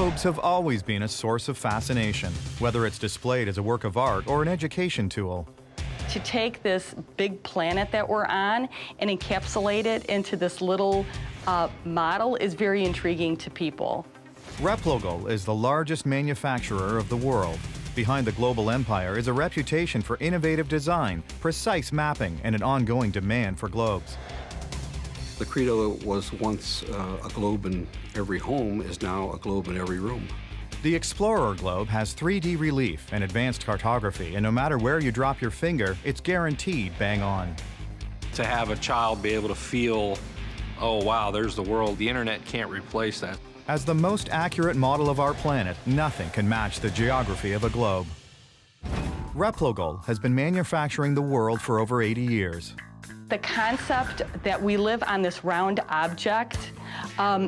Globes have always been a source of fascination, whether it's displayed as a work of art or an education tool. To take this big planet that we're on and encapsulate it into this little model is very intriguing to people. Replogle is the largest manufacturer of the world. Behind the global empire is a reputation for innovative design, precise mapping, and an ongoing demand for globes. The credo was once a globe in every home is now a globe in every room. The Explorer Globe has 3D relief and advanced cartography, and no matter where you drop your finger, it's guaranteed bang on. To have a child be able to feel, oh wow, there's the world, the internet can't replace that. As the most accurate model of our planet, nothing can match the geography of a globe. Replogle has been manufacturing the world for over 80 years. The concept that we live on this round object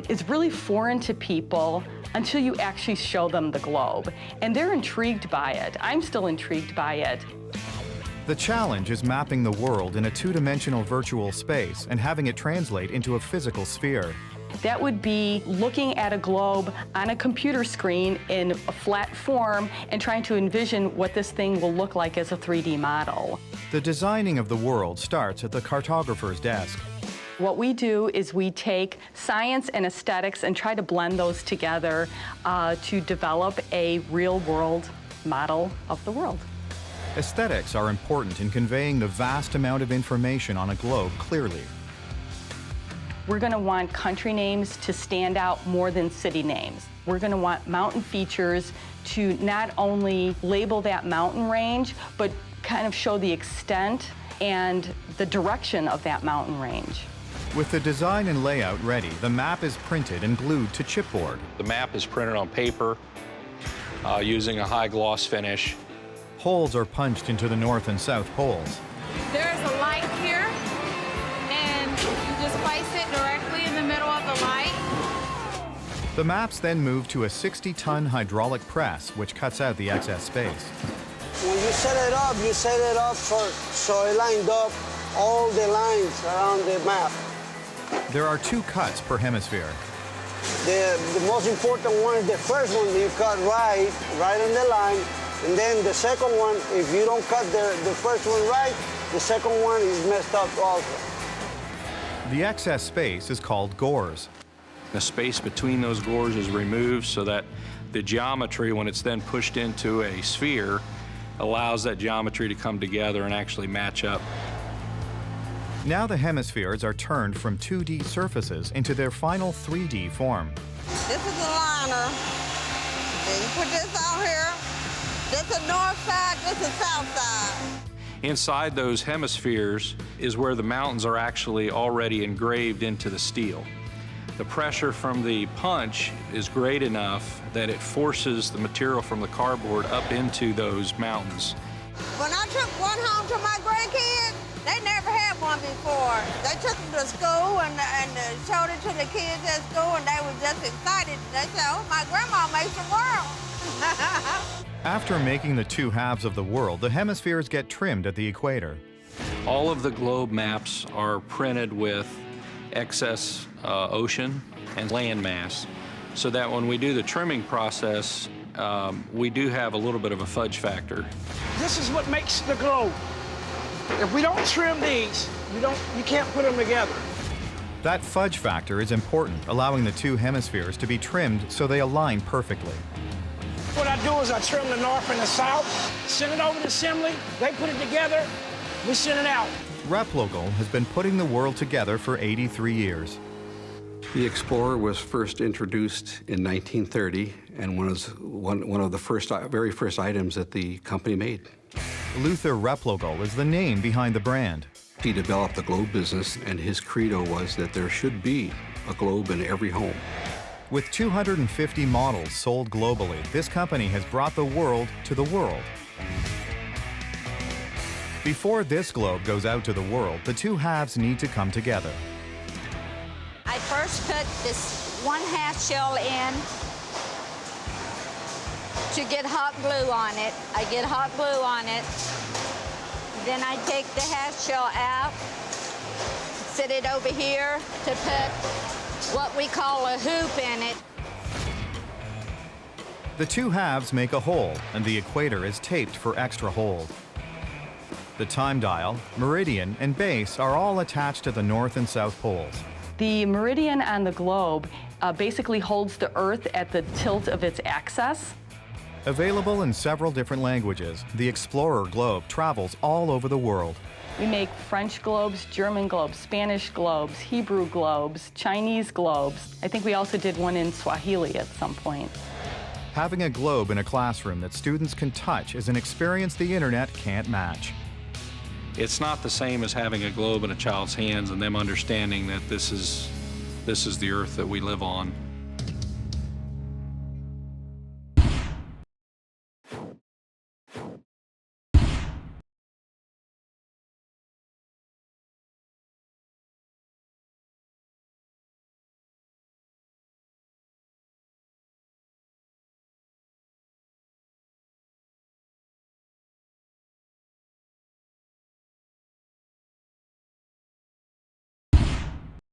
is really foreign to people until you actually show them the globe. And they're intrigued by it. I'm still intrigued by it. The challenge is mapping the world in a two-dimensional virtual space and having it translate into a physical sphere. That would be looking at a globe on a computer screen in a flat form and trying to envision what this thing will look like as a 3D model. The designing of the world starts at the cartographer's desk. What we do is we take science and aesthetics and try to blend those together to develop a real-world model of the world. Aesthetics are important in conveying the vast amount of information on a globe clearly. We're going to want country names to stand out more than city names. We're going to want mountain features to not only label that mountain range, but kind of show the extent and the direction of that mountain range. With the design and layout ready, the map is printed and glued to chipboard. The map is printed on paper using a high gloss finish. Holes are punched into the north and south poles. There's a light here, and you just place it directly in the middle of the light. The maps then move to a 60-ton hydraulic press, which cuts out the excess space. When you set it up so it lined up all the lines around the map. There are 2 cuts per hemisphere. The most important one is the first one that you cut right on the line, and then the second one, if you don't cut the first one right, the second one is messed up also. The excess space is called gores. The space between those gores is removed so that the geometry, when it's then pushed into a sphere, allows that geometry to come together and actually match up. Now the hemispheres are turned from 2D surfaces into their final 3D form. This is the liner. Then you put this out here. This is north side, this is south side. Inside those hemispheres is where the mountains are actually already engraved into the steel. The pressure from the punch is great enough that it forces the material from the cardboard up into those mountains. When I took one home to my grandkids, they never had one before. They took them to school and showed it to the kids at school, and they were just excited. They said, oh, my grandma makes the world. After making the 2 halves of the world, the hemispheres get trimmed at the equator. All of the globe maps are printed with excess ocean and land mass, so that when we do the trimming process, we do have a little bit of a fudge factor. This is what makes the globe. If we don't trim these, you can't put them together. That fudge factor is important, allowing the 2 hemispheres to be trimmed so they align perfectly. What I do is I trim the north and the south, send it over to assembly, they put it together, we send it out. Replogle has been putting the world together for 83 years. The Explorer was first introduced in 1930 and was one of the very first items that the company made. Luther Replogle is the name behind the brand. He developed the globe business, and his credo was that there should be a globe in every home. With 250 models sold globally, this company has brought the world to the world. Before this globe goes out to the world, the 2 halves need to come together. I first put this 1/2 shell in to get hot glue on it. I get hot glue on it. Then I take the 1/2 shell out, sit it over here to put what we call a hoop in it. The two halves make a whole, and the equator is taped for extra hold. The time dial, meridian, and base are all attached to the north and south poles. The meridian on the globe basically holds the Earth at the tilt of its axis. Available in several different languages, the Explorer Globe travels all over the world. We make French globes, German globes, Spanish globes, Hebrew globes, Chinese globes. I think we also did one in Swahili at some point. Having a globe in a classroom that students can touch is an experience the internet can't match. It's not the same as having a globe in a child's hands and them understanding that this is the Earth that we live on.